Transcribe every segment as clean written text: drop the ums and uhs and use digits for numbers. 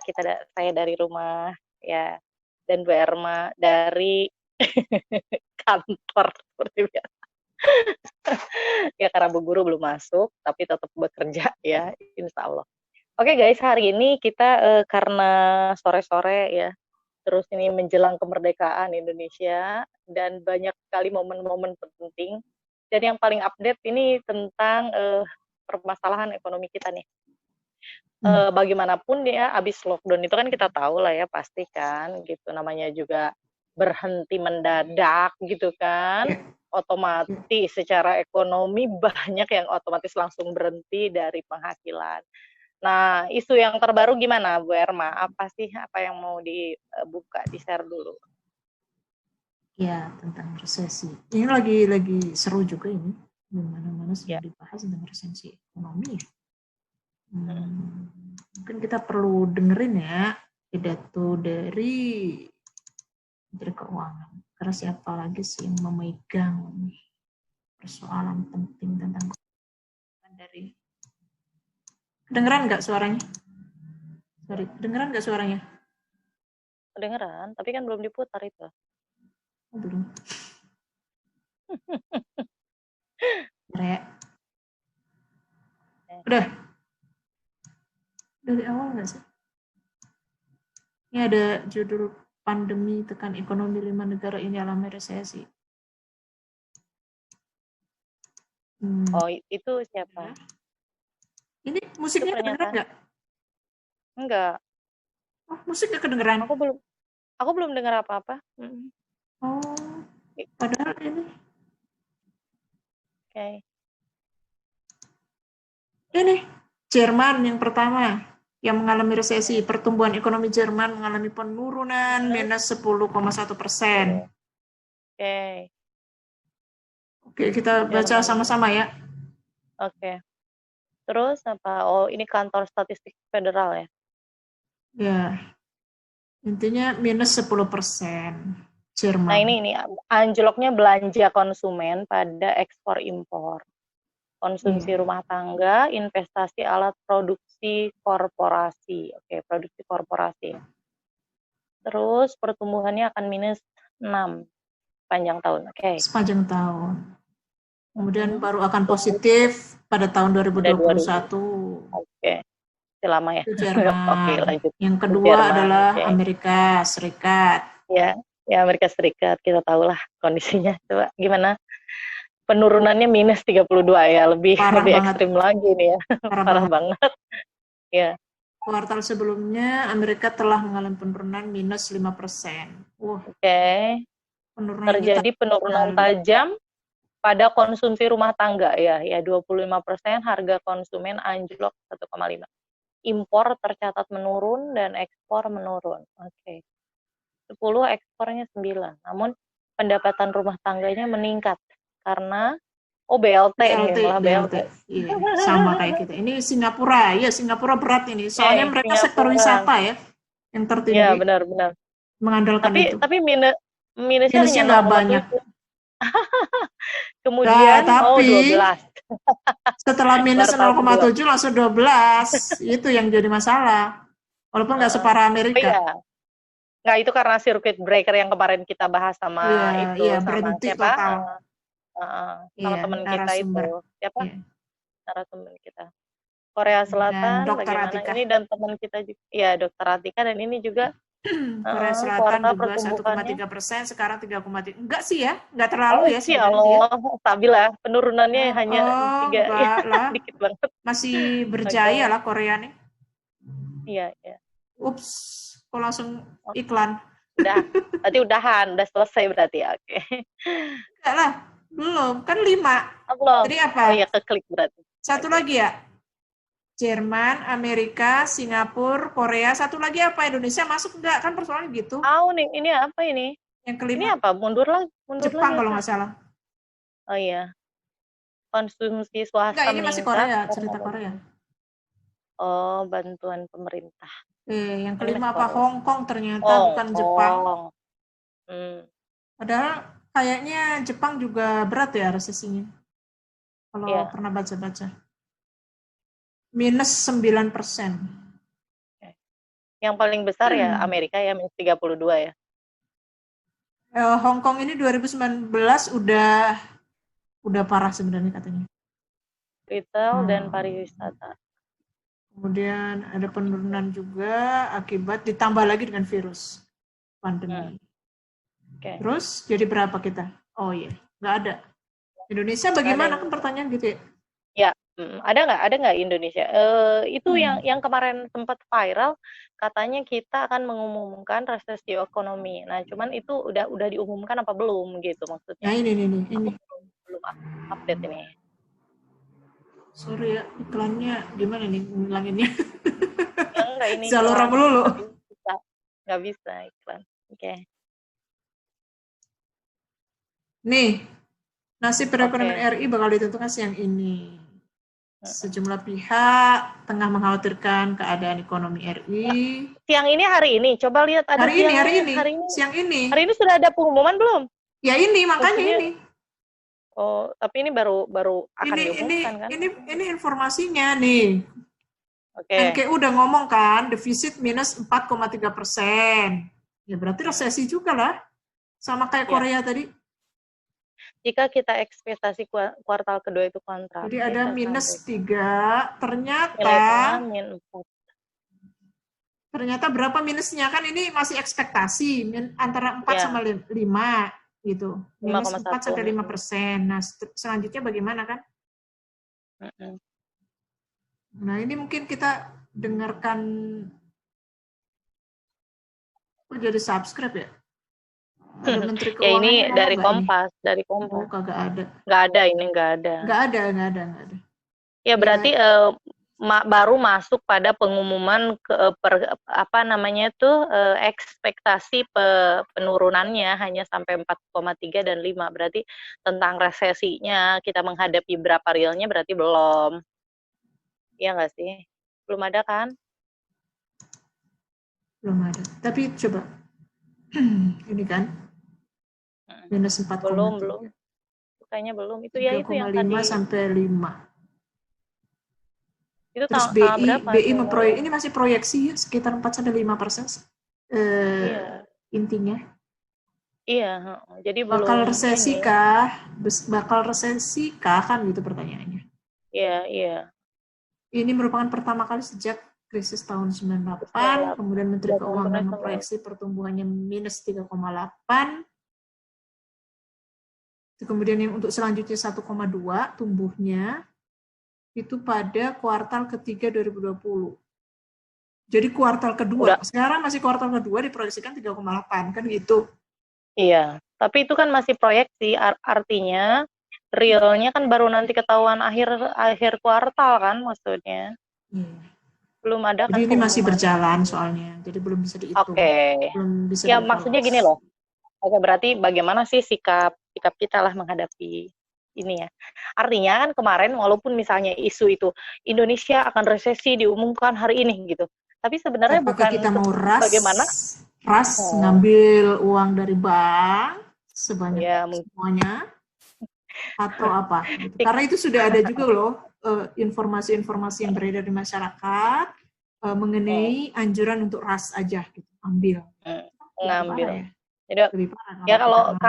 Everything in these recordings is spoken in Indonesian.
saya dari rumah ya, dan Bu Erma dari kantor seperti biasa. Ya karena Bu Guru belum masuk, tapi tetap bekerja ya, insya Allah. Oke guys, hari ini kita karena sore-sore ya, terus ini menjelang kemerdekaan Indonesia, dan banyak sekali momen-momen penting, dan yang paling update ini tentang permasalahan ekonomi kita nih. Bagaimanapun ya, abis lockdown itu kan kita tahu lah ya, pasti kan gitu, namanya juga berhenti mendadak gitu kan, otomatis secara ekonomi banyak yang otomatis langsung berhenti dari penghasilan. Nah, isu yang terbaru gimana Bu Erma? Apa sih yang mau dibuka, di-share dulu? Ya, tentang resesi. Ini lagi seru juga ini. Di mana-mana sedang dibahas tentang resesi ekonomi. Mungkin kita perlu dengerin ya pidato dari Menteri Keuangan. Karena siapa lagi sih yang memegang persoalan penting tentang keuangan dari... Kedengeran nggak suaranya? Sorry, kedengeran nggak suaranya? Kedengeran, tapi kan belum diputar itu. Oh, belum. Udah dari awal nggak sih? Ini ada judul pandemi tekan ekonomi 5 negara ini alami resesi. Oh, itu siapa? Ini musiknya kedengeran nggak? Enggak. Oh, musik nggak kedengeran? Aku belum dengar apa-apa. Oh, padahal ini. Oke. Ini Jerman yang pertama yang mengalami resesi. Pertumbuhan ekonomi Jerman mengalami penurunan minus 10,1%. Oke, kita baca sama-sama ya. Oke. Terus apa? Oh, ini kantor statistik federal ya? Ya. Intinya minus 10% Jerman. Nah, ini anjloknya belanja konsumen pada ekspor impor. Konsumsi rumah tangga, investasi alat produksi korporasi. Oke, produksi korporasi. Terus pertumbuhannya akan minus 6 sepanjang tahun. Oke. Sepanjang tahun. Kemudian baru akan positif pada tahun 2021. Oke. Lama ya. Itu Jerman. Oke, lanjut. Yang kedua adalah Amerika Serikat. Ya, Amerika Serikat. Kita tahulah kondisinya. Coba gimana? Penurunannya minus 32 ya, lebih ekstrim lagi nih ya. Parah banget. Ya. Kuartal sebelumnya Amerika telah mengalami penurunan minus 5%. Oke. Terjadi penurunan tajam pada konsumsi rumah tangga ya 25%, harga konsumen anjlok 1,5. Impor tercatat menurun dan ekspor menurun. Oke. 10, ekspornya 9. Namun pendapatan rumah tangganya meningkat karena BLT Iya, sama kayak kita. Ini Singapura, ya Singapura berat ini. Soalnya mereka sektor wisata ya yang tertinggi. Iya, benar. Mengandalkan itu. Tapi minusnya hanya nggak banyak. Kemudian 12. Setelah minus 0,7 langsung 12. Itu yang jadi masalah. Walaupun nggak separah Amerika. Nggak, itu karena circuit breaker yang kemarin kita bahas sama berhenti siapa? Total. Sama teman kita itu. Siapa? Narasumber kita. Korea Selatan, Dr. bagaimana Atika. Ini, dan teman kita juga. Ya, Dr. Atika, dan ini juga Korea Selatan juga 1,3%, sekarang 3,3%. Enggak sih ya, enggak terlalu ya. Stabil lah, penurunannya hanya 3, lah. dikit banget. Masih berjaya lah Korea nih. Iya. Ups, kok langsung iklan. Udah, berarti udah selesai berarti ya, oke. Enggak lah, belum, kan 5. Belum. Jadi apa? Oh iya, keklik berarti. Satu lagi ya? Jerman, Amerika, Singapura, Korea, satu lagi apa? Indonesia masuk enggak? Kan persoalannya gitu. Nih, ini apa ini? Yang kelima. Ini apa? Mundur lagi. Jepang kalau nggak salah. Oh iya. Konsumsi swasta enggak, ini masih Korea, cerita Korea. Oh, bantuan pemerintah. Yang kelima apa? Hong Kong ternyata, bukan Jepang. Padahal kayaknya Jepang juga berat ya resesinya. Kalau pernah baca-baca. Minus 9%. Yang paling besar ya Amerika ya, minus 32 ya. Hong Kong ini 2019 udah parah sebenarnya katanya. Retail dan pariwisata. Kemudian ada penurunan juga akibat ditambah lagi dengan virus pandemi. Terus jadi berapa kita? Oh iya, nggak ada. Indonesia bagaimana kan pertanyaan gitu ya? Ya, ada nggak Indonesia? Itu yang kemarin sempat viral, katanya kita akan mengumumkan resesi ekonomi. Nah, cuman itu udah diumumkan apa belum gitu maksudnya? Nah ini. Aku belum update ini. Sorry ya, iklannya gimana nih ngilanginnya? Ya, enggak ini. Zalora melulu. Nggak bisa iklan. Oke. Nih, nasib perekonomian RI bakal ditentukan siang ini. Sejumlah pihak tengah mengkhawatirkan keadaan ekonomi RI. Siang ini hari ini, coba lihat ada hari ini. Siang ini. Hari ini sudah ada pengumuman belum? Ya ini, makanya ini. Oh, tapi ini baru akan diumumkan kan? Ini informasinya nih. Oke. NKU udah ngomong kan, defisit minus 4,3%. Ya berarti resesi juga lah. Sama kayak Korea tadi. Jika kita ekspektasi kuartal kedua itu kontrak. Jadi ada minus 3, ternyata berapa minusnya? Kan ini masih ekspektasi, antara 4 sama 5 gitu. Minus 4 sampai 5%. Nah, selanjutnya bagaimana kan? Nah, ini mungkin kita dengarkan. Jadi subscribe ya? Ada Menteri Keuangan. Ya ini dari Kompas, dari Kompas. Oh, kagak ada. Nggak ada ini, nggak ada. Nggak ada. Ya berarti baru masuk pada pengumuman ekspektasi penurunannya hanya sampai 4,3 dan 5. Berarti tentang resesinya kita menghadapi berapa realnya berarti belum. Iya nggak sih? Belum ada kan? Belum ada. Tapi coba ini kan minus 4,3. Belum. Kayaknya belum. Itu ya itu yang tadi. 3,5 sampai 5. Itu terus BI memproyek ini masih proyeksi sekitar 4 sampai 5%. Intinya. Iya, jadi bakal resesi kah kan gitu pertanyaannya. Iya. Ini merupakan pertama kali sejak krisis tahun 98, kemudian Menteri Keuangan memproyeksi pertumbuhannya minus 3,8. Kemudian yang untuk selanjutnya 1,2 tumbuhnya itu pada kuartal ketiga 2020. Jadi kuartal kedua, sekarang masih kuartal kedua diproyeksikan 3,8 kan gitu. Iya, tapi itu kan masih proyeksi, artinya realnya kan baru nanti ketahuan akhir kuartal kan maksudnya. Belum ada kan. Jadi ini masih berjalan soalnya, jadi belum bisa dihitung. Belum bisa ya maksudnya gini loh. Oke, berarti bagaimana sih sikap kita lah menghadapi ini ya. Artinya kan kemarin walaupun misalnya isu itu Indonesia akan resesi diumumkan hari ini gitu. Tapi sebenarnya apakah bukan kita mau bagaimana ngambil uang dari bank sebanyak semuanya atau apa gitu. Karena itu sudah ada juga loh informasi-informasi yang beredar di masyarakat mengenai anjuran untuk ras aja gitu, ngambil. Jadi ya kalau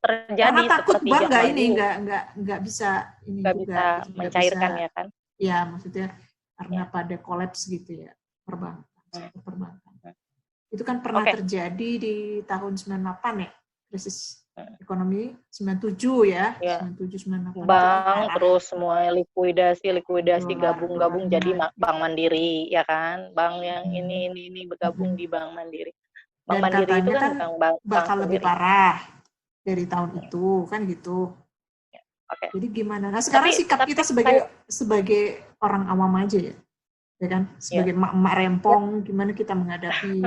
terjadi karena takut seperti bank nggak bisa ini nggak juga bisa gitu, mencairkan bisa, ya kan? Ya maksudnya karena pada kolaps gitu ya perbankan. Itu kan pernah terjadi di tahun 98 ya, krisis ekonomi 97 ya. 97 98. Bank terus semua likuidasi gabung jadi Bank Mandiri ya kan? Bank yang ini bergabung di Bank Mandiri. Bank Mandiri itu kan bakal lebih parah dari tahun itu kan gitu. Jadi gimana? Nah sekarang sikap kita sebagai orang awam aja ya kan? Sebagai emak-emak rempong, gimana kita menghadapi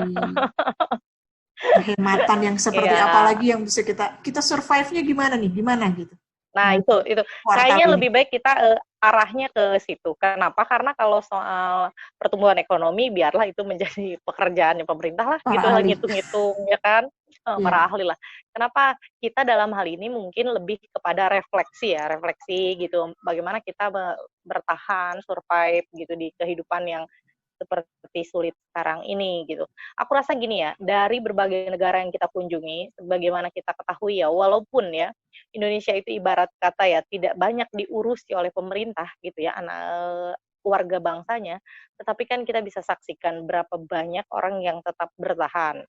kehematan yang seperti apa lagi yang bisa kita survive-nya gimana nih? Gimana gitu? Nah itu kayaknya lebih baik kita arahnya ke situ. Kenapa? Karena kalau soal pertumbuhan ekonomi biarlah itu menjadi pekerjaan pemerintah lah, gitu lah, ngitung-ngitung ya kan, para ahli lah. Kenapa kita dalam hal ini mungkin lebih kepada refleksi gitu, bagaimana kita bertahan, survive gitu di kehidupan yang seperti sulit sekarang ini gitu. Aku rasa gini ya, dari berbagai negara yang kita kunjungi, sebagaimana kita ketahui ya, walaupun ya Indonesia itu ibarat kata ya tidak banyak diurusi oleh pemerintah gitu ya, warga bangsanya, tetapi kan kita bisa saksikan berapa banyak orang yang tetap bertahan.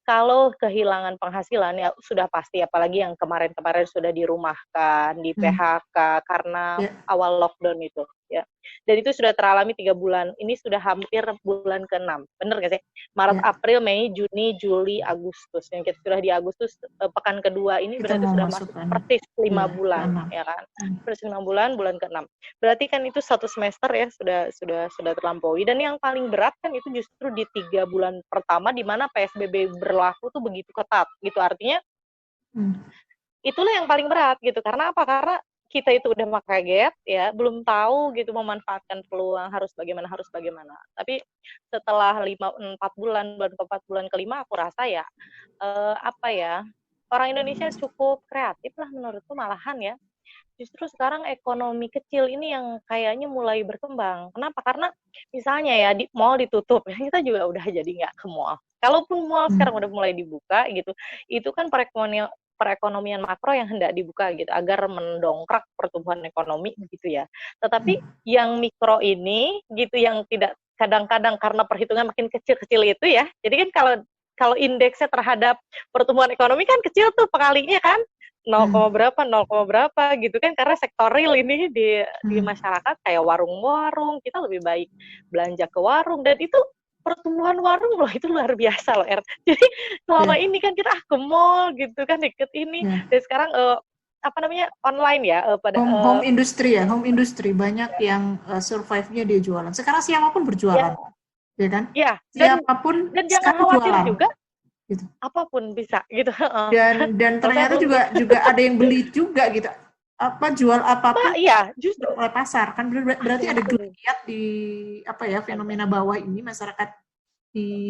Kalau kehilangan penghasilan ya sudah pasti, apalagi yang kemarin-kemarin sudah dirumahkan, di PHK karena awal lockdown itu ya. Dan itu sudah teralami 3 bulan. Ini sudah hampir bulan ke-6. Bener gak sih? Maret, April, Mei, Juni, Juli, Agustus. Yang kita sudah di Agustus pekan kedua ini kita berarti sudah masuk persis 5 bulan ya kan. Persis 5 bulan, bulan ke-6. Berarti kan itu 1 semester ya sudah terlampaui. Dan yang paling berat kan itu justru di 3 bulan pertama di mana PSBB berlaku tuh begitu ketat gitu, artinya itulah yang paling berat gitu. Karena apa? Karena kita itu udah kaget ya, belum tahu gitu memanfaatkan peluang harus bagaimana. Tapi setelah 4 bulan keempat, bulan kelima, aku rasa ya orang Indonesia cukup kreatif lah menurutku malahan ya. Justru sekarang ekonomi kecil ini yang kayaknya mulai berkembang. Kenapa? Karena misalnya ya di mall ditutup, kita juga udah jadi nggak ke mall. Kalaupun mall sekarang udah mulai dibuka gitu, itu kan perekonomian makro yang hendak dibuka gitu agar mendongkrak pertumbuhan ekonomi gitu ya. Tetapi yang mikro ini gitu yang tidak kadang-kadang karena perhitungan makin kecil-kecil itu ya. Jadi kan kalau indeksnya terhadap pertumbuhan ekonomi kan kecil tuh pekalinya kan 0, berapa gitu kan, karena sektor real ini di masyarakat kayak warung-warung, kita lebih baik belanja ke warung, dan itu pertumbuhan warung loh itu luar biasa loh Jadi selama ini kan kita ke mall gitu kan deket ini, dan sekarang online ya pada home industry banyak yang survive-nya dia jualan. Sekarang siapapun berjualan, ya kan? Ya, siapapun dan jangan khawatir jualan. Juga gitu. Apapun bisa gitu. Dan ternyata juga ada yang beli juga gitu. Jual apapun justru oleh pasar kan, berarti ada geliat di fenomena bawah ini,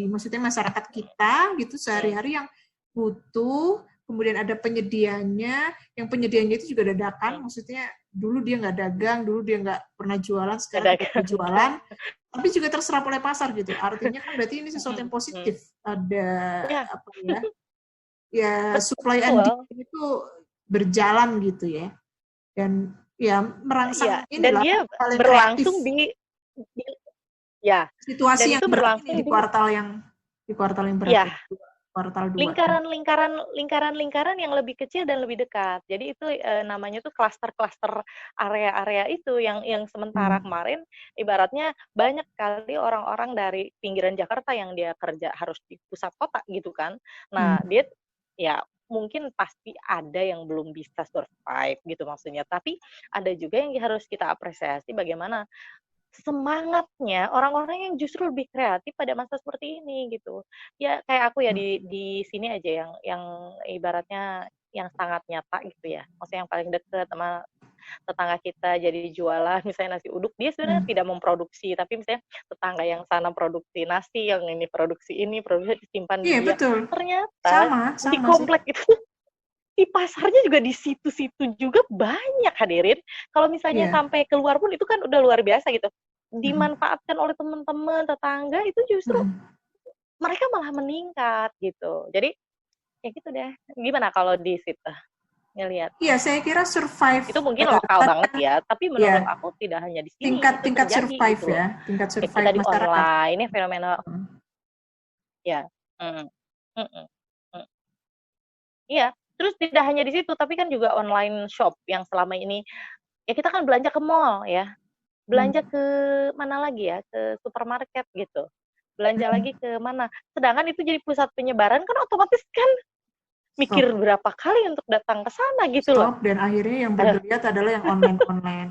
maksudnya masyarakat kita gitu sehari-hari yang butuh, kemudian ada penyedianya, yang penyedianya itu juga dadakan, maksudnya dulu dia nggak dagang, dulu dia nggak pernah jualan, sekarang dia jualan, tapi juga terserap oleh pasar gitu. Artinya kan berarti ini sesuatu yang positif. Ada supply and demand itu berjalan gitu ya. Dan ya merangsang dan dia berlangsung di situasi yang berlangsung di kuartal yang berapa? Kuartal 2. Lingkaran yang lebih kecil dan lebih dekat. Jadi itu namanya tuh klaster-klaster area-area itu yang sementara kemarin ibaratnya banyak kali orang-orang dari pinggiran Jakarta yang dia kerja harus di pusat kota gitu kan. Nah, dia ya mungkin pasti ada yang belum bisa survive gitu maksudnya. Tapi ada juga yang harus kita apresiasi bagaimana semangatnya orang-orang yang justru lebih kreatif pada masa seperti ini gitu. Ya kayak aku ya di sini aja yang ibaratnya yang sangat nyata gitu ya. Maksudnya yang paling dekat sama tetangga kita jadi jualan misalnya nasi uduk, dia sebenarnya tidak memproduksi, tapi misalnya tetangga yang sana produksi nasi, yang ini produksi disimpan di dia. Betul. Ternyata di komplek itu di pasarnya juga di situ-situ juga banyak hadirin. Kalau misalnya sampai keluar pun itu kan udah luar biasa gitu. Dimanfaatkan oleh teman-teman, tetangga itu justru mereka malah meningkat gitu. Jadi ya gitu deh. Gimana kalau di situ ngelihat? Iya, saya kira survive itu mungkin lokal banget ya, tapi menurut aku tidak hanya di sini. Tingkat survive gitu. Tingkat survive kita di online ini fenomena. Iya. Terus tidak hanya di situ, tapi kan juga online shop yang selama ini, ya kita kan belanja ke mall ya, belanja ke mana lagi ya, ke supermarket gitu, belanja lagi ke mana, sedangkan itu jadi pusat penyebaran kan otomatis kan mikir berapa kali untuk datang ke sana gitu loh. Dan akhirnya yang bergeliat adalah yang online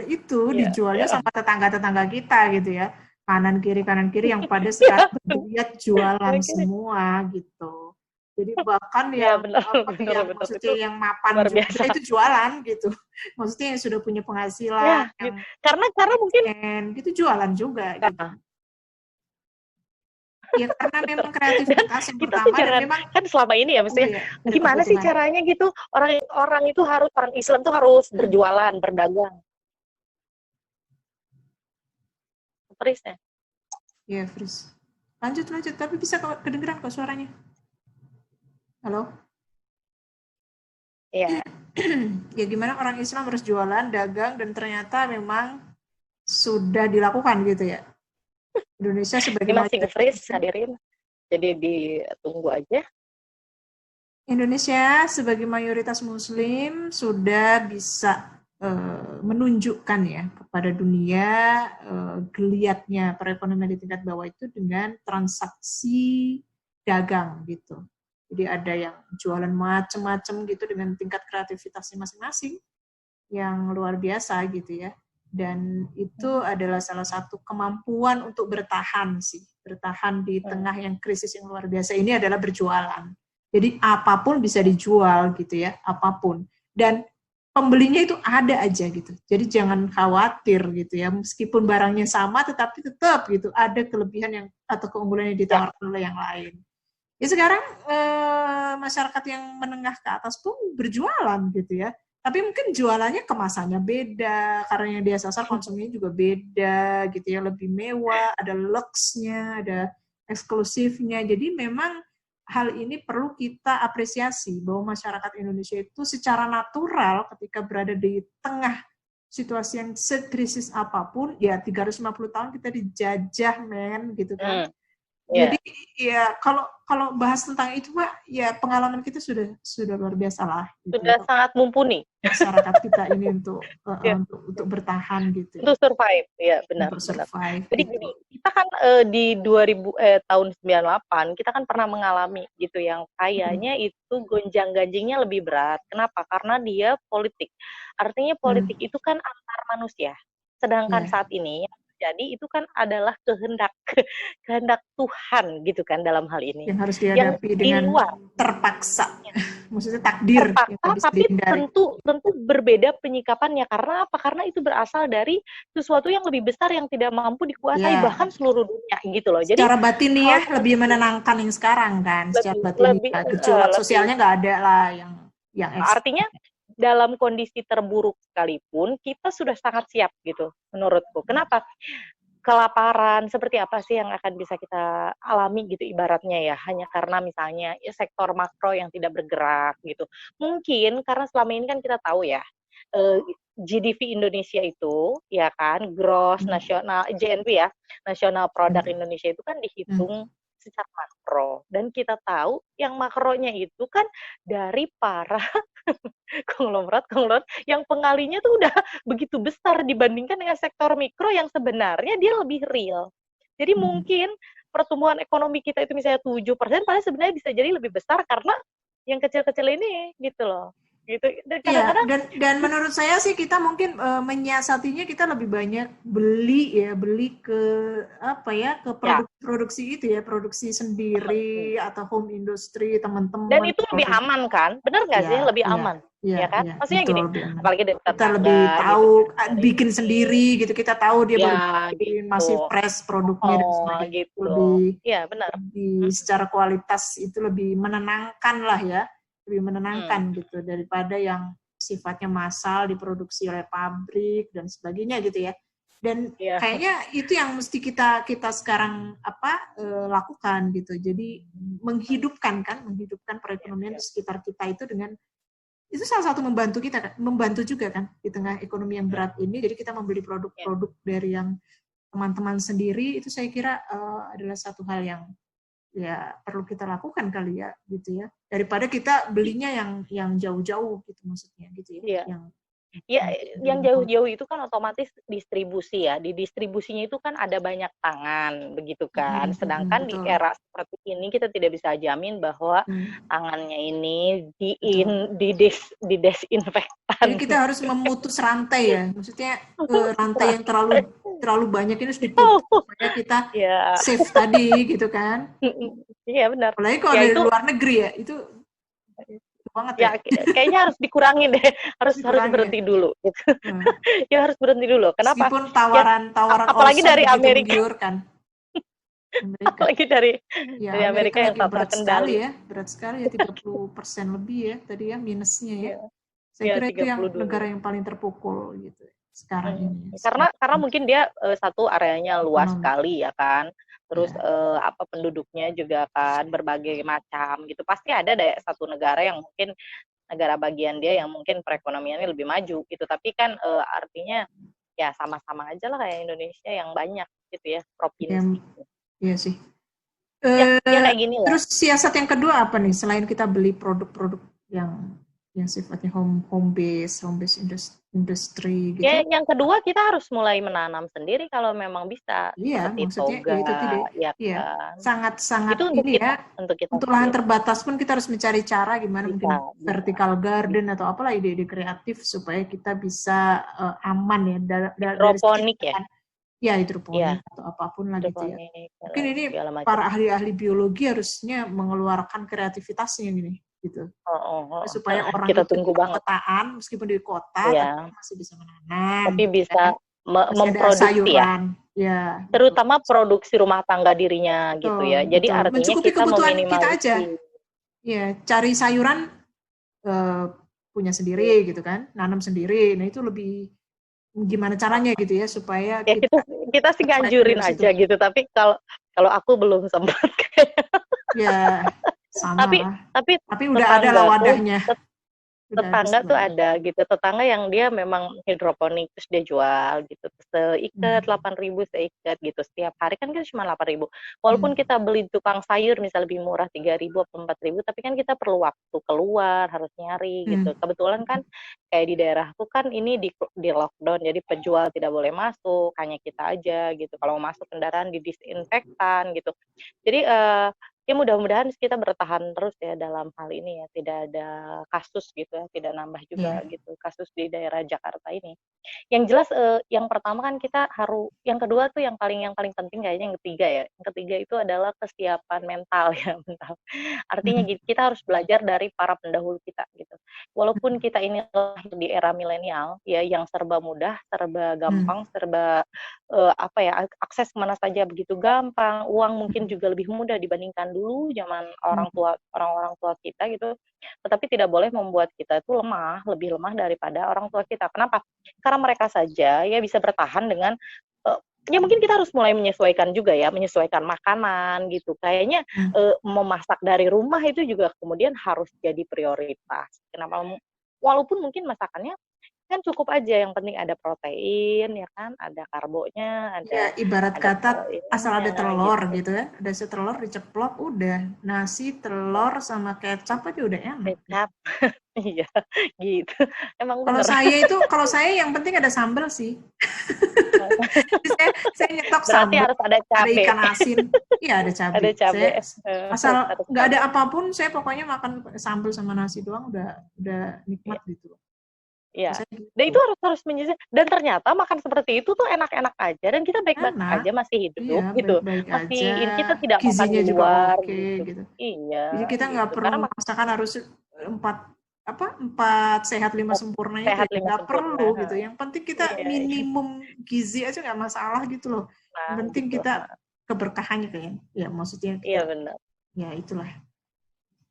itu dijualnya sama tetangga-tetangga kita gitu ya, kanan kiri yang pada sekarang bergeliat jualan semua gitu. Jadi bahkan maksudnya yang mapan juga itu jualan gitu. Maksudnya yang sudah punya penghasilan, yang karena mungkin gitu jualan juga gitu. Ya karena memang kreativitas yang pertama dan memang kan selama ini ya maksudnya gimana sih caranya gitu orang Islam tuh harus berjualan, berdagang. Perisnya. Ya, Fris. Lanjut, tapi bisa kedengeran kok suaranya. Halo? Iya. Ya gimana orang Islam harus jualan, dagang, dan ternyata memang sudah dilakukan gitu ya. Indonesia sebagai Ini masih mayoritas nge-freeze Muslim, hadirin. Jadi ditunggu aja. Indonesia sebagai mayoritas Muslim sudah bisa menunjukkan ya kepada dunia geliatnya perekonomian di tingkat bawah itu dengan transaksi dagang gitu. Jadi ada yang jualan macam-macam gitu dengan tingkat kreativitasnya masing-masing yang luar biasa gitu ya. Dan itu adalah salah satu kemampuan untuk bertahan sih, bertahan di tengah yang krisis yang luar biasa ini adalah berjualan. Jadi apapun bisa dijual gitu ya, apapun. Dan pembelinya itu ada aja gitu. Jadi jangan khawatir gitu ya, meskipun barangnya sama tetapi tetap gitu ada kelebihan yang atau keunggulan yang ditawarkan oleh yang lain. Ya sekarang masyarakat yang menengah ke atas pun berjualan gitu ya. Tapi mungkin jualannya kemasannya beda, karena yang dia sasar konsumnya juga beda gitu ya, lebih mewah, ada luxnya, ada eksklusifnya. Jadi memang hal ini perlu kita apresiasi bahwa masyarakat Indonesia itu secara natural ketika berada di tengah situasi yang sekrisis apapun, ya 350 tahun kita dijajah men gitu kan. Jadi ya kalau bahas tentang itu Pak, ya pengalaman kita sudah luar biasa lah. Gitu. Sudah sangat mumpuni. Masyarakat kita ini untuk bertahan gitu. Untuk survive, ya benar. Untuk survive. Jadi gitu. gini, kita kan di tahun 98 kita kan pernah mengalami gitu yang kayaknya itu gonjang-ganjingnya lebih berat. Kenapa? Karena dia politik. Artinya politik itu kan antar manusia. Sedangkan saat ini jadi itu kan adalah kehendak Tuhan gitu kan dalam hal ini. Yang harus dihadapi yang dengan luar. Terpaksa. Maksudnya takdir. Terpaksa, tapi tentu berbeda penyikapannya. Karena apa? Karena itu berasal dari sesuatu yang lebih besar yang tidak mampu dikuasai bahkan seluruh dunia gitu loh. Jadi secara batiniah lebih menenangkan yang sekarang kan. Secara batiniah gejolak sosialnya nggak ada lah yang artinya dalam kondisi terburuk sekalipun kita sudah sangat siap gitu menurutku. Kenapa? Kelaparan seperti apa sih yang akan bisa kita alami gitu ibaratnya ya, hanya karena misalnya ya, sektor makro yang tidak bergerak gitu. Mungkin karena selama ini kan kita tahu ya GDP Indonesia itu ya kan gross nasional JNP ya, national product Indonesia itu kan dihitung secara makro, dan kita tahu yang makronya itu kan dari para konglomerat yang pengalinya tuh udah begitu besar dibandingkan dengan sektor mikro yang sebenarnya dia lebih real. Jadi mungkin pertumbuhan ekonomi kita itu misalnya 7%, padahal sebenarnya bisa jadi lebih besar karena yang kecil-kecil ini gitu loh. Gitu. Dan kadang-kadang dan menurut saya sih kita mungkin menyiasatinya kita lebih banyak beli ke apa ya, ke produksi itu ya, produksi sendiri atau home industry teman-teman. Dan itu lebih aman kan? Benar nggak sih? Lebih aman. Ya kan? Maksudnya betul, gini, apalagi dari kita lebih tahu gitu, bikin sendiri gitu, kita tahu dia gitu. Masih fresh produknya dan sebagainya. Gitu. Lebih, benar. Lebih secara kualitas itu lebih menenangkan lah ya. Lebih menenangkan gitu daripada yang sifatnya massal diproduksi oleh pabrik dan sebagainya gitu ya. Dan kayaknya itu yang mesti kita sekarang lakukan gitu. Jadi menghidupkan perekonomian di sekitar kita itu dengan itu salah satu membantu juga kan di tengah ekonomi yang berat ini. Jadi kita membeli produk-produk dari yang teman-teman sendiri, itu saya kira adalah satu hal yang ya perlu kita lakukan kali ya gitu ya, daripada kita belinya yang jauh-jauh gitu maksudnya gitu ya. Yang jauh-jauh itu kan otomatis distribusi ya, di distribusinya itu kan ada banyak tangan begitu kan, sedangkan di era seperti ini kita tidak bisa jamin bahwa tangannya ini didesinfektan. Jadi kita harus memutus rantai ya, maksudnya rantai yang terlalu banyak ini harus diputus supaya kita safe tadi gitu kan. Iya benar. Apalagi kalau dari luar negeri ya itu banget ya. Kayaknya harus dikurangin deh, harus berhenti dulu gitu. Ya harus berhenti dulu. Kenapa? Meskipun tawaran apalagi dari Amerika kan. Apalagi dari Amerika yang tak terkendali ya, berat sekali ya, 30% lebih ya tadi ya minusnya ya. Saya kira itu yang negara yang paling terpukul gitu sekarang ini. Karena mungkin dia satu areanya luas sekali ya kan. terus apa penduduknya juga kan berbagai macam gitu. Pasti ada deh satu negara yang mungkin negara bagian dia yang mungkin perekonomiannya lebih maju gitu. Tapi kan artinya ya sama-sama aja lah kayak Indonesia yang banyak gitu ya provinsi. Iya sih. Ya kayak gini lah. Terus siasat yang kedua apa nih selain kita beli produk-produk yang sifatnya home base industri gitu? Ya, yang kedua kita harus mulai menanam sendiri kalau memang bisa. Iya, Seperti maksudnya toga, itu tidak. ya Iya, kan. sangat-sangat Itu untuk ini kita, ya. Untuk lahan sendiri. terbatas pun kita harus mencari cara gimana mungkin vertical garden atau apalah ide-ide kreatif supaya kita bisa aman ya dari hidroponik ya. Ya, hidroponik atau apapun lah gitu ya. Mungkin ini para ahli-ahli biologi harusnya mengeluarkan kreativitasnya gini gitu. Supaya orang kita itu tunggu banget. perkotaan meskipun di kota tapi masih bisa menanam. Tapi bisa memproduksi sayuran, ya. Terutama produksi rumah tangga dirinya gitu ya. Jadi artinya mencukupi kita kebutuhan kita aja. meminimalisir. Ya, cari sayuran punya sendiri gitu kan, nanam sendiri. Nah itu lebih gimana caranya gitu ya supaya ya, kita sih nganjurin aja gitu, tapi kalau aku belum sempat kayak ya sama tapi udah ada lah wadahnya. Tetangga tuh ada gitu, tetangga yang dia memang hidroponik terus dia jual gitu, seikat 8.000 seikat gitu setiap hari kan kita cuma 8.000. Walaupun kita beli tukang sayur misal lebih murah 3.000 atau 4.000, tapi kan kita perlu waktu keluar harus nyari gitu. Kebetulan kan kayak di daerahku kan ini di lockdown, jadi penjual tidak boleh masuk, hanya kita aja gitu. Kalau masuk kendaraan didisinfektan gitu. Jadi ya mudah-mudahan kita bertahan terus ya dalam hal ini ya, tidak ada kasus gitu ya, tidak nambah juga gitu kasus di daerah Jakarta ini. Yang jelas yang pertama kan kita harus, yang kedua tuh yang paling penting kayaknya yang ketiga ya. Yang ketiga itu adalah kesiapan mental ya, mental. Artinya kita harus belajar dari para pendahulu kita gitu. Walaupun kita ini lahir di era milenial ya, yang serba mudah, serba gampang, serba akses kemana saja begitu gampang, uang mungkin juga lebih mudah dibandingkan dulu zaman orang tua kita gitu. Tetapi tidak boleh membuat kita itu lebih lemah daripada orang tua kita. Kenapa? Karena mereka saja ya bisa bertahan dengan ya mungkin kita harus mulai menyesuaikan juga ya, menyesuaikan makanan gitu. Kayaknya memasak dari rumah itu juga kemudian harus jadi prioritas. Kenapa? Walaupun mungkin masakannya kan cukup aja, yang penting ada protein ya kan, ada karbonya, ada ya, ibarat kata asal ada telur gitu ya, ada telur diceplok udah, nasi telur sama kecap aja udah enak. Kecap. Iya, gitu. Emang kalau saya yang penting ada sambal sih. saya nyetok berarti sambal, harus ada cabai, ada ikan asin, iya ada cabai. Ada cabai. Asal nggak ada apapun, saya pokoknya makan sambal sama nasi doang udah nikmat gitu. Iya. Dan itu harus menyisir. Dan ternyata makan seperti itu tuh enak-enak aja dan kita baik-baik aja masih hidup gitu. Masih kita tidak makan di luar gitu. Iya. Jadi kita nggak perlu masakan harus 4 sehat 5 sempurna itu nggak perlu gitu. Yang penting kita minimum gizi aja nggak masalah gitu loh. Yang penting kita keberkahannya kayaknya. Ya maksudnya. Iya benar. Ya itulah.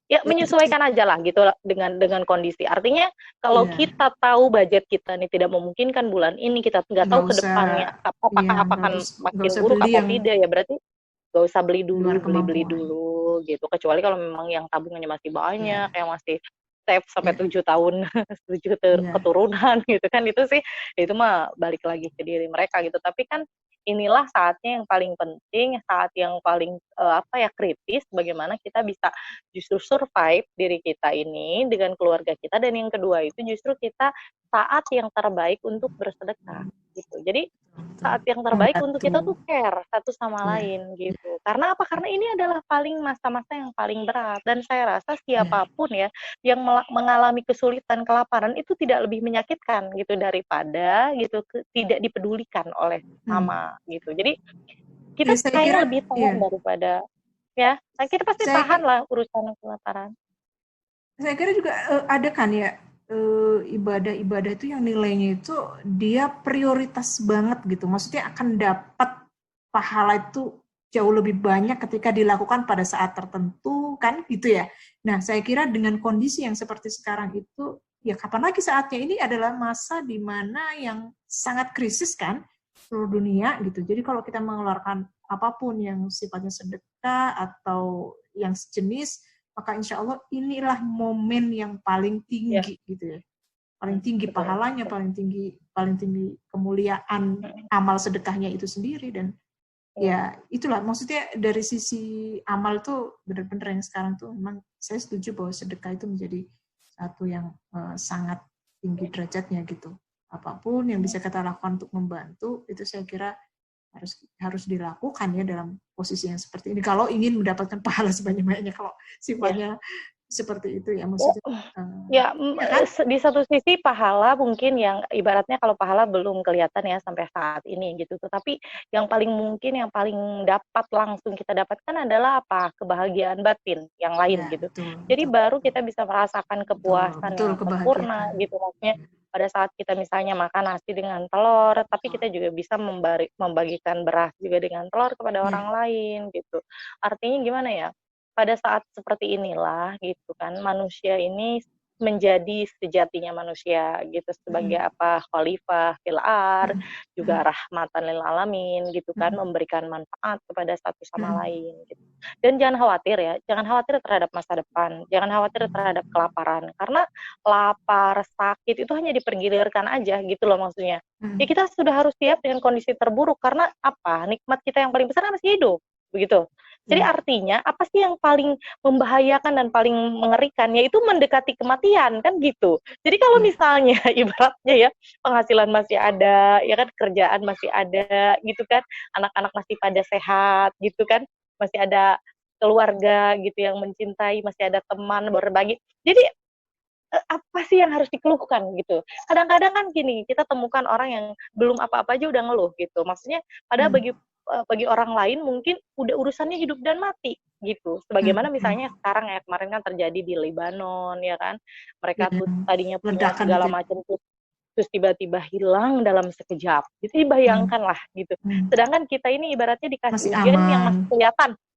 Ya menyesuaikan aja lah gitu dengan kondisi. Artinya kalau kita tahu budget kita nih tidak memungkinkan bulan ini, kita nggak tahu ke depannya apakah makin buruk atau tidak ya, berarti nggak usah beli dulu gitu. Kecuali kalau memang yang tabungannya masih banyak, yang masih save sampai 7 tahun 7 keturunan gitu kan, itu sih itu mah balik lagi ke diri mereka gitu. Tapi kan inilah saatnya yang paling penting, saat yang paling kritis, bagaimana kita bisa justru survive diri kita ini dengan keluarga kita, dan yang kedua itu justru kita saat yang terbaik untuk bersedekah gitu. Jadi saat yang terbaik untuk kita tuh care satu sama lain gitu. Karena apa? Karena ini adalah masa-masa yang paling berat, dan saya rasa siapapun ya yang mengalami kesulitan, kelaparan itu tidak lebih menyakitkan gitu daripada gitu tidak dipedulikan oleh mama gitu. Jadi kita kayaknya lebih tahan daripada kita pasti tahan lah urusan kelaparan. Saya kira juga ada kan ya ibadah-ibadah itu yang nilainya itu dia prioritas banget gitu. Maksudnya akan dapat pahala itu jauh lebih banyak ketika dilakukan pada saat tertentu kan gitu ya. Nah, saya kira dengan kondisi yang seperti sekarang itu ya kapan lagi saatnya, ini adalah masa di mana yang sangat krisis kan seluruh dunia gitu. Jadi kalau kita mengeluarkan apapun yang sifatnya sedekah atau yang sejenis, maka insya Allah inilah momen yang paling tinggi gitu ya. Paling tinggi pahalanya, paling tinggi kemuliaan amal sedekahnya itu sendiri. Dan ya itulah maksudnya dari sisi amal tuh benar-benar yang sekarang tuh memang saya setuju bahwa sedekah itu menjadi satu yang sangat tinggi derajatnya gitu. Apapun yang bisa kita lakukan untuk membantu itu saya kira harus dilakukan ya dalam posisi yang seperti ini. Kalau ingin mendapatkan pahala sebanyak-banyaknya, kalau sifatnya seperti itu ya maksudnya. Ya kan? Di satu sisi pahala mungkin yang ibaratnya kalau pahala belum kelihatan ya sampai saat ini gitu. Tetapi yang paling mungkin yang paling dapat langsung kita dapatkan adalah apa? Kebahagiaan batin yang lain gitu. Jadi baru kita bisa merasakan kepuasan yang sempurna gitu maksudnya. Pada saat kita misalnya makan nasi dengan telur, tapi kita juga bisa membagikan beras juga dengan telur kepada orang lain gitu. Artinya gimana ya? Pada saat seperti inilah gitu kan manusia ini menjadi sejatinya manusia gitu sebagai apa khalifah fil ard juga rahmatan lil alamin gitu kan memberikan manfaat kepada satu sama lain gitu. Dan jangan khawatir terhadap masa depan, jangan khawatir terhadap kelaparan karena lapar sakit itu hanya dipergilirkan aja gitu loh maksudnya. Ya kita sudah harus siap dengan kondisi terburuk karena apa nikmat kita yang paling besar masih hidup begitu. Jadi artinya apa sih yang paling membahayakan dan paling mengerikan yaitu mendekati kematian kan gitu. Jadi kalau misalnya ibaratnya ya penghasilan masih ada, ya kan kerjaan masih ada gitu kan, anak-anak masih pada sehat gitu kan, masih ada keluarga gitu yang mencintai, masih ada teman berbagi. Jadi apa sih yang harus dikeluhkan gitu. Kadang-kadang kan gini, kita temukan orang yang belum apa-apa aja udah ngeluh gitu. Maksudnya padahal bagi orang lain mungkin udah urusannya hidup dan mati gitu. Sebagaimana misalnya sekarang ya kemarin kan terjadi di Lebanon ya kan. Mereka tuh tadinya punya segala macam terus tiba-tiba hilang dalam sekejap. Jadi bayangkan lah gitu. Sedangkan kita ini ibaratnya dikasih ujian yang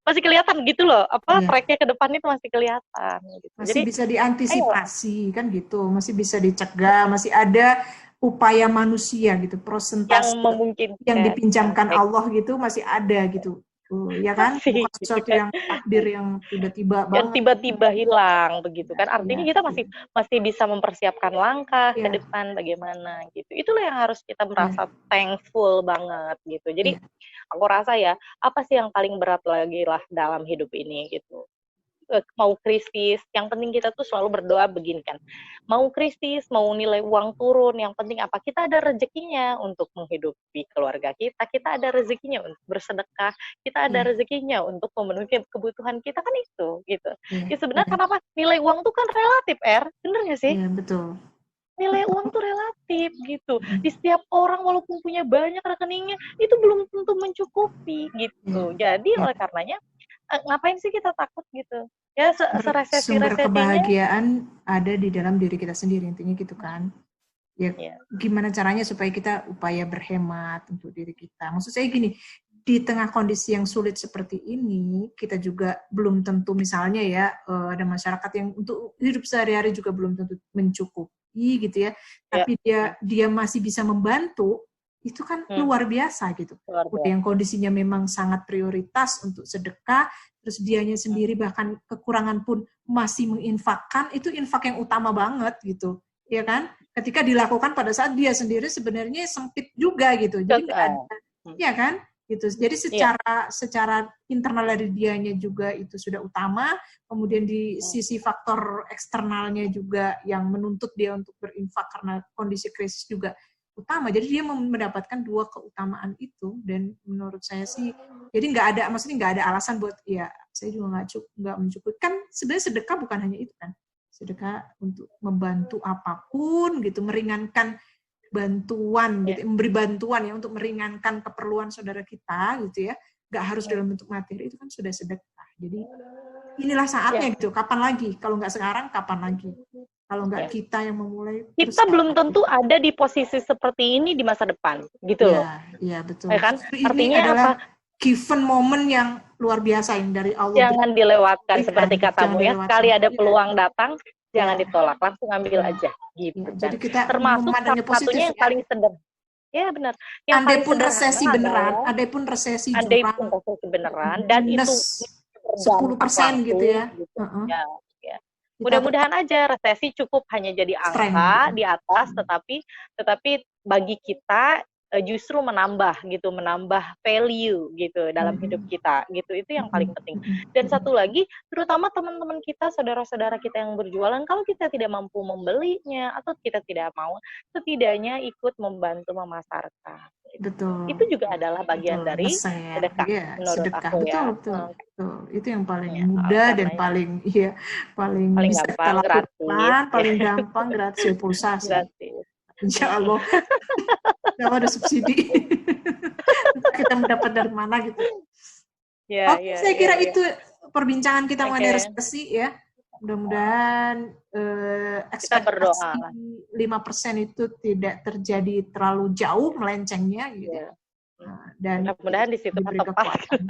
masih kelihatan gitu loh. Apa tracknya ke depan itu masih kelihatan gitu. Masih jadi, bisa diantisipasi kan gitu. Masih bisa dicegah, masih ada upaya manusia gitu, prosentase yang memungkinkan yang dipinjamkan Allah gitu masih ada gitu. Ya kan? Bukan sesuatu yang takdir yang tiba-tiba banget. Yang tiba-tiba hilang begitu kan. Artinya kita masih bisa mempersiapkan langkah ke depan bagaimana gitu. Itulah yang harus kita merasa thankful banget gitu. Jadi aku rasa ya, apa sih yang paling berat lagi lah dalam hidup ini gitu. Mau krisis, yang penting kita tuh selalu berdoa begini kan, mau krisis, mau nilai uang turun, yang penting apa, kita ada rezekinya untuk menghidupi keluarga kita ada rezekinya untuk bersedekah, kita ada rezekinya untuk memenuhi kebutuhan kita kan itu, gitu. Ya sebenarnya kenapa nilai uang tuh kan relatif, bener nggak sih? Betul. Nilai uang tuh relatif gitu. Di setiap orang walaupun punya banyak rekeningnya, itu belum tentu mencukupi gitu. Jadi oleh karenanya ngapain sih kita takut gitu ya sumber kebahagiaan ada di dalam diri kita sendiri intinya gitu kan ya gimana caranya supaya kita upaya berhemat untuk diri kita maksud saya gini di tengah kondisi yang sulit seperti ini kita juga belum tentu misalnya ya ada masyarakat yang untuk hidup sehari-hari juga belum tentu mencukupi gitu ya tapi dia masih bisa membantu itu kan luar biasa gitu. Udah yang kondisinya memang sangat prioritas untuk sedekah, terus dianya sendiri bahkan kekurangan pun masih menginfakkan, itu infak yang utama banget gitu, ya kan? Ketika dilakukan pada saat dia sendiri sebenarnya sempit juga gitu, jadi nggak ada, ya kan? Gitu. Jadi secara internal dari dianya juga itu sudah utama, kemudian di sisi faktor eksternalnya juga yang menuntut dia untuk berinfak karena kondisi krisis juga utama. Jadi dia mendapatkan dua keutamaan itu dan menurut saya sih jadi nggak ada alasan buat ya saya juga nggak mencukupi kan sebenarnya sedekah bukan hanya itu kan sedekah untuk membantu apapun gitu meringankan bantuan gitu memberi bantuan ya untuk meringankan keperluan saudara kita gitu ya nggak harus dalam bentuk materi itu kan sudah sedekah. Jadi inilah saatnya gitu kapan lagi kalau nggak sekarang kapan lagi. Kalau nggak kita yang memulai, kita belum tentu ada di posisi seperti ini di masa depan, gitu loh. Iya betul. Ya kan? Artinya ini adalah given moment yang luar biasa yang dari Allah. Jangan dilewatkan seperti katamu ya. Sekali ada peluang datang, jangan ditolak, langsung ambil aja. Gitu. Jadi kita termasuk satunya yang paling sederhana. Ya benar. Yang Andai paling pun sederhana resesi beneran, adalah andai pun resesi andai pun jurang resesi beneran dan itu minus berdampak 10% gitu langsung ya. gitu. Heeh. Ya, ya. Kita tetap Mudah-mudahan aja resesi cukup hanya jadi strength gitu. angka di atas, tetapi bagi kita justru menambah gitu, menambah value gitu dalam hidup kita gitu. Itu yang paling penting. Dan satu lagi, terutama teman-teman kita, saudara-saudara kita yang berjualan, kalau kita tidak mampu membelinya atau kita tidak mau, setidaknya ikut membantu memasarkan. Betul. Itu juga adalah bagian Betul, dari nge-share. sedekah Iya, menurut sedekah. aku Betul, ya. betul, betul. Itu yang paling Ya, mudah dan karena paling iya, paling paling bisa kita gampang gratis lakukan, ya. paling gampang gratis ya pulsa sih. Gratis. Insya Allah. Insya Allah ada subsidi. Entah kita mendapat dari mana gitu. Ya, Oke, ya, saya ya, kira ya. itu perbincangan kita mengenai Oke, resesi ya. Mudah-mudahan kita berdoa ekspektasi lah. 5% itu tidak terjadi terlalu jauh melencengnya gitu. Ya. Nah, dan Mudah-mudahan di situ diberi tepat. kekuatan.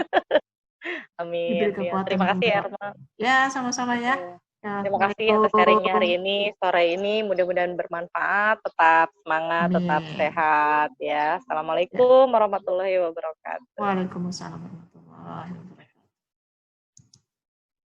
Amin. Diberi Ya, kekuatan terima kasih untuk Erma. ya sama-sama ya. Ya. Terima kasih atas sharingnya hari Assalamualaikum. ini, sore ini. Mudah-mudahan bermanfaat. Tetap semangat, tetap Amin. sehat. Ya. Ya. Assalamualaikum warahmatullahi wabarakatuh. Waalaikumsalam warahmatullahi wabarakatuh.